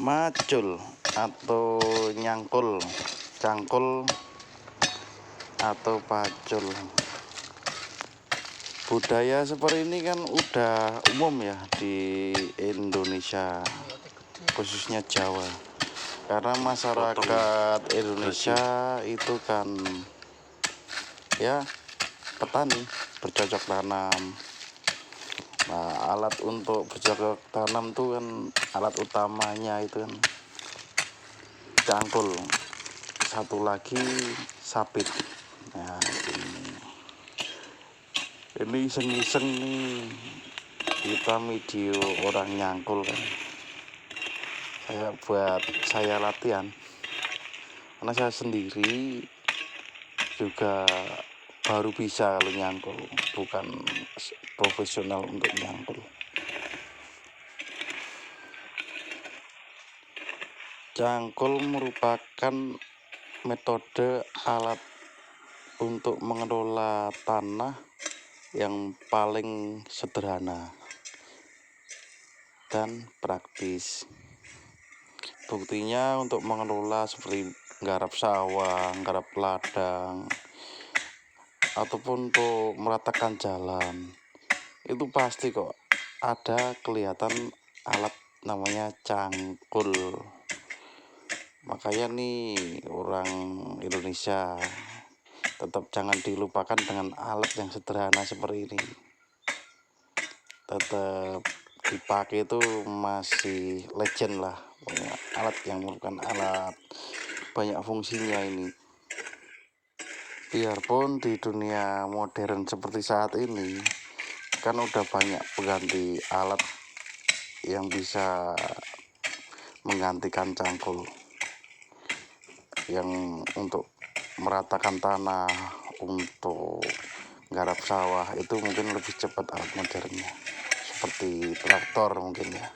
Macul atau nyangkul, cangkul atau pacul. Budaya seperti ini kan udah umum ya di Indonesia, khususnya Jawa. Karena masyarakat Indonesia itu kan ya petani, bercocok tanam. Nah, alat untuk bercocok tanam tuh kan alat utamanya itu kan cangkul, satu lagi sabit. Nah, ini iseng-iseng nih kita video orang nyangkul kan, saya latihan karena saya sendiri juga baru bisa kalau nyangkul, bukan profesional untuk nyangkul. Cangkul merupakan metode alat untuk mengelola tanah yang paling sederhana dan praktis. Buktinya untuk mengelola seperti nggarap sawah, nggarap ladang, ataupun untuk meratakan jalan, itu pasti kok ada kelihatan alat namanya cangkul. Makanya nih orang Indonesia tetap jangan dilupakan dengan alat yang sederhana seperti ini. Tetap dipakai itu masih legend lah, punya alat yang merupakan alat banyak fungsinya ini. Biarpun di dunia modern seperti saat ini kan udah banyak pengganti alat yang bisa menggantikan cangkul, yang untuk meratakan tanah, untuk garap sawah itu mungkin lebih cepat alat modernnya, seperti traktor mungkin ya.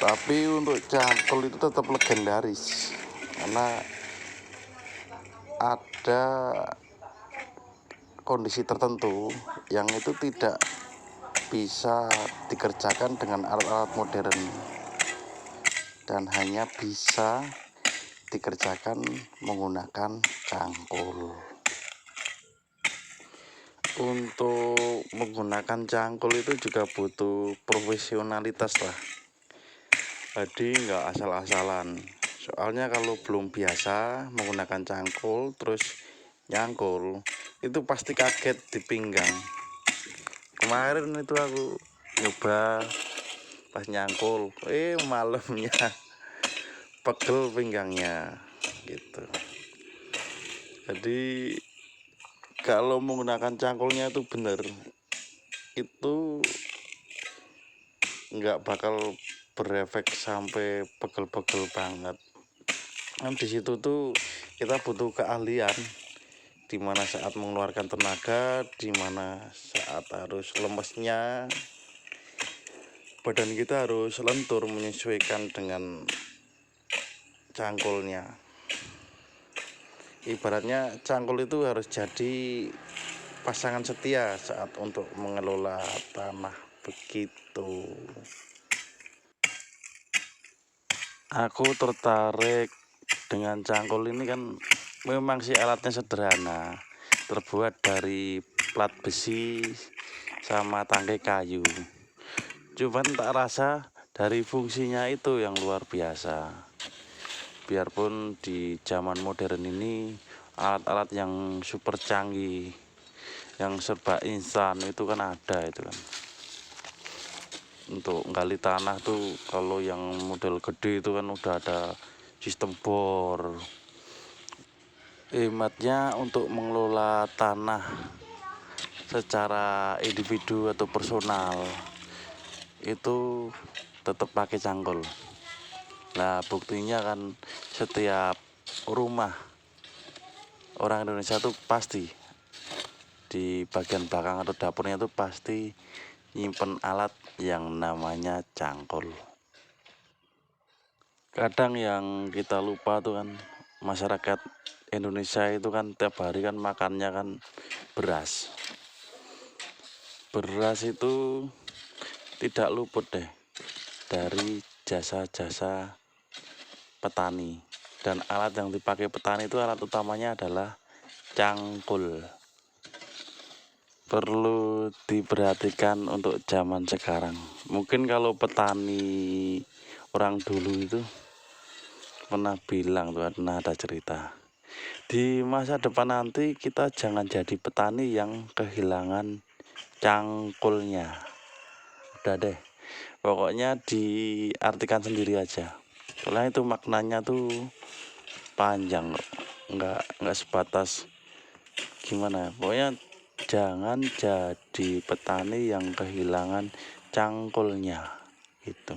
Tapi untuk cangkul itu tetap legendaris karena ada kondisi tertentu yang itu tidak bisa dikerjakan dengan alat-alat modern dan hanya bisa dikerjakan menggunakan cangkul. Untuk menggunakan cangkul itu juga butuh profesionalitas lah, jadi nggak asal-asalan. Soalnya kalau belum biasa menggunakan cangkul terus nyangkul, itu pasti kaget di pinggang. Kemarin itu aku nyoba pas nyangkul, malamnya pegel pinggangnya gitu. Jadi kalau menggunakan cangkulnya itu bener, itu nggak bakal berefek sampai pegel-pegel banget. Kan di situ tuh kita butuh keahlian, dimana saat mengeluarkan tenaga, dimana saat harus lemesnya badan kita harus lentur menyesuaikan dengan cangkulnya. Ibaratnya cangkul itu harus jadi pasangan setia saat untuk mengelola tanah begitu. Aku tertarik dengan cangkul ini kan memang sih alatnya sederhana, terbuat dari plat besi sama tangkai kayu. Cuman tak rasa dari fungsinya itu yang luar biasa. Biarpun di zaman modern ini alat-alat yang super canggih, yang serba instan itu kan ada itu kan. Untuk gali tanah tuh kalau yang model gede itu kan udah ada sistem bor. Hematnya untuk mengelola tanah secara individu atau personal itu tetap pakai cangkul. Nah, buktinya kan setiap rumah orang Indonesia tuh pasti di bagian belakang atau dapurnya tuh pasti nyimpen alat yang namanya cangkul. Kadang yang kita lupa tuh kan, masyarakat Indonesia itu kan tiap hari kan makannya kan beras. Beras itu tidak luput deh dari jasa-jasa petani. Dan alat yang dipakai petani itu alat utamanya adalah cangkul. Perlu diperhatikan untuk zaman sekarang. Mungkin kalau petani orang dulu itu pernah bilang tuh, pernah ada cerita. Di masa depan nanti kita jangan jadi petani yang kehilangan cangkulnya. Udah deh, pokoknya diartikan sendiri aja. Soalnya itu maknanya tuh panjang, nggak sebatas gimana. Pokoknya jangan jadi petani yang kehilangan cangkulnya gitu.